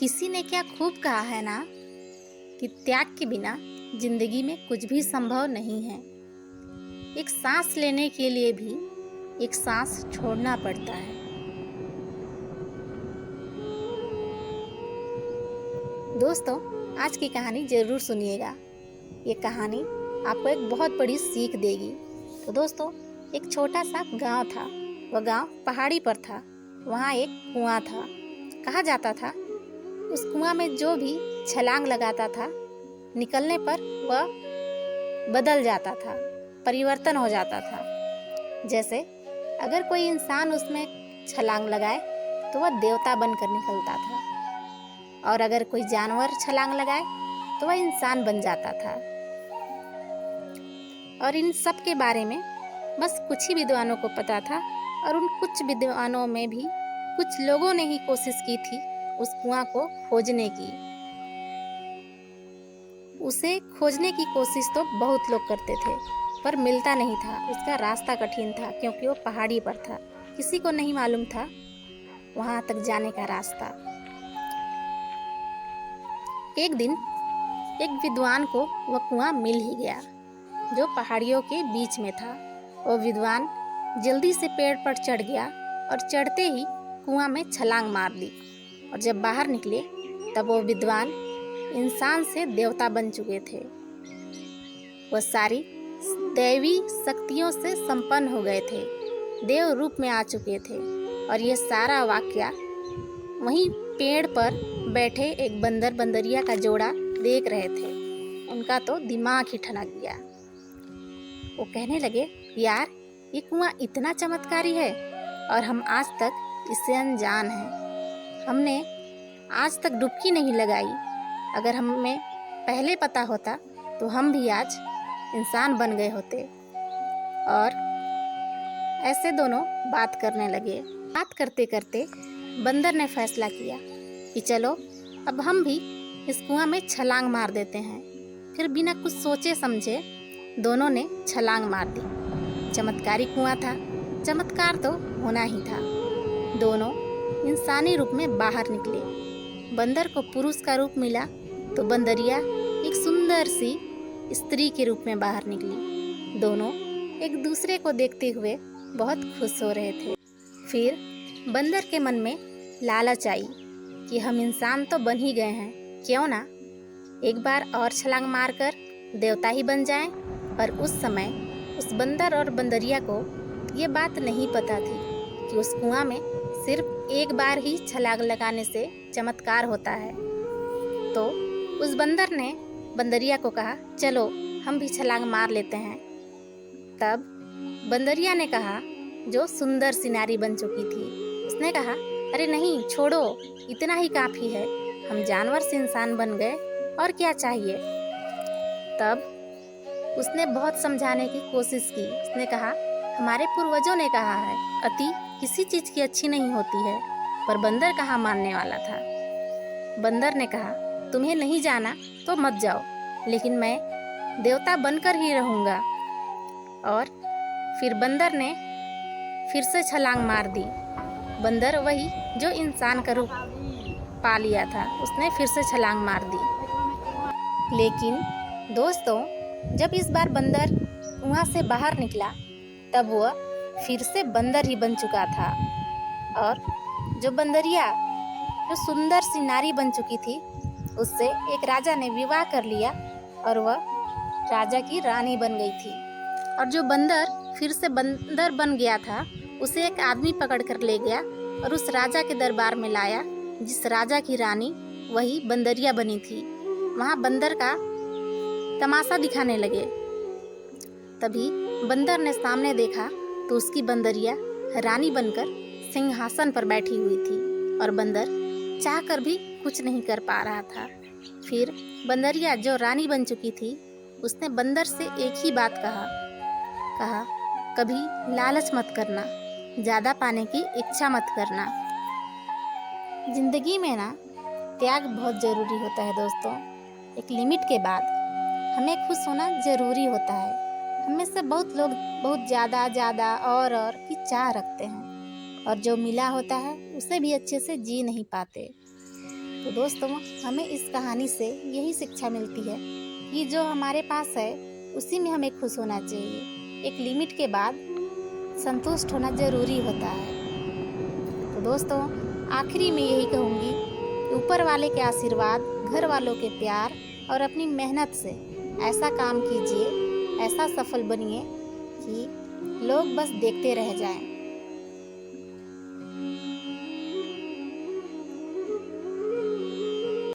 किसी ने क्या खूब कहा है ना कि त्याग के बिना जिंदगी में कुछ भी संभव नहीं है। एक सांस लेने के लिए भी एक सांस छोड़ना पड़ता है। दोस्तों, आज की कहानी जरूर सुनिएगा। ये कहानी आपको एक बहुत बड़ी सीख देगी। तो दोस्तों, एक छोटा सा गांव था। वह गांव पहाड़ी पर था। वहाँ एक कुआं था। कहा जाता था उस कुआं में जो भी छलांग लगाता था, निकलने पर वह बदल जाता था, परिवर्तन हो जाता था। जैसे अगर कोई इंसान उसमें छलांग लगाए तो वह देवता बनकर निकलता था, और अगर कोई जानवर छलांग लगाए तो वह इंसान बन जाता था। और इन सब के बारे में बस कुछ ही विद्वानों को पता था, और उन कुछ विद्वानों में भी कुछ लोगों ने ही कोशिश की थी उस कुआं को खोजने की। उसे खोजने की कोशिश तो बहुत लोग करते थे, पर मिलता नहीं था। उसका रास्ता कठिन था, क्योंकि वो पहाड़ी पर था। किसी को नहीं मालूम था वहां तक जाने का रास्ता। एक दिन एक विद्वान को वह कुआं मिल ही गया, जो पहाड़ियों के बीच में था। वो विद्वान जल्दी से पेड़ पर चढ़ गया, और चढ़ते ही कुआं में छलांग मार दी। और जब बाहर निकले तब वो विद्वान इंसान से देवता बन चुके थे। वह सारी दैवी शक्तियों से संपन्न हो गए थे, देव रूप में आ चुके थे। और ये सारा वाकया वहीं पेड़ पर बैठे एक बंदर बंदरिया का जोड़ा देख रहे थे। उनका तो दिमाग ही ठनक गया। वो कहने लगे, यार, ये कुआं इतना चमत्कारी है और हम आज तक इससे अनजान हैं। हमने आज तक डुबकी नहीं लगाई। अगर हमें पहले पता होता तो हम भी आज इंसान बन गए होते। और ऐसे दोनों बात करने लगे। बात करते करते बंदर ने फैसला किया कि चलो अब हम भी इस कुआं में छलांग मार देते हैं। फिर बिना कुछ सोचे समझे दोनों ने छलांग मार दी। चमत्कारी कुआं था, चमत्कार तो होना ही था। दोनों इंसानी रूप में बाहर निकले। बंदर को पुरुष का रूप मिला तो बंदरिया एक सुंदर सी स्त्री के रूप में बाहर निकली। दोनों एक दूसरे को देखते हुए बहुत खुश हो रहे थे। फिर बंदर के मन में लालच आई कि हम इंसान तो बन ही गए हैं, क्यों ना एक बार और छलांग मारकर देवता ही बन जाएं। पर उस समय उस बंदर और बंदरिया को ये बात नहीं पता थी कि उस कुआं में सिर्फ एक बार ही छलांग लगाने से चमत्कार होता है। तो उस बंदर ने बंदरिया को कहा, चलो हम भी छलांग मार लेते हैं। तब बंदरिया ने कहा, जो सुंदर सी नारी बन चुकी थी, उसने कहा, अरे नहीं, छोड़ो, इतना ही काफ़ी है। हम जानवर से इंसान बन गए, और क्या चाहिए। तब उसने बहुत समझाने की कोशिश की। उसने कहा, हमारे पूर्वजों ने कहा है, अति किसी चीज़ की अच्छी नहीं होती है। पर बंदर कहाँ मानने वाला था। बंदर ने कहा, तुम्हें नहीं जाना तो मत जाओ, लेकिन मैं देवता बनकर ही रहूँगा। और फिर बंदर ने फिर से छलांग मार दी। बंदर वही जो इंसान का रूप पा लिया था, उसने फिर से छलांग मार दी। लेकिन दोस्तों, जब इस बार बंदर कुआं से बाहर निकला तब वह फिर से बंदर ही बन चुका था। और जो बंदरिया जो सुंदर सी नारी बन चुकी थी, उससे एक राजा ने विवाह कर लिया, और वह राजा की रानी बन गई थी। और जो बंदर फिर से बंदर बन गया था, उसे एक आदमी पकड़ कर ले गया और उस राजा के दरबार में लाया, जिस राजा की रानी वही बंदरिया बनी थी। वहाँ बंदर का तमाशा दिखाने लगे। तभी बंदर ने सामने देखा तो उसकी बंदरिया रानी बनकर सिंहासन पर बैठी हुई थी, और बंदर चाहकर भी कुछ नहीं कर पा रहा था। फिर बंदरिया जो रानी बन चुकी थी, उसने बंदर से एक ही बात कहा, कभी लालच मत करना, ज़्यादा पाने की इच्छा मत करना। जिंदगी में ना त्याग बहुत ज़रूरी होता है दोस्तों। एक लिमिट के बाद हमें खुश होना ज़रूरी होता है। हमें से बहुत लोग बहुत ज़्यादा और की चाह रखते हैं, और जो मिला होता है उसे भी अच्छे से जी नहीं पाते। तो दोस्तों, हमें इस कहानी से यही शिक्षा मिलती है कि जो हमारे पास है उसी में हमें खुश होना चाहिए। एक लिमिट के बाद संतुष्ट होना ज़रूरी होता है। तो दोस्तों, आखिरी में यही कहूँगी कि ऊपर वाले के आशीर्वाद, घर वालों के प्यार और अपनी मेहनत से ऐसा काम कीजिए, ऐसा सफल बनिए कि लोग बस देखते रह जाएं।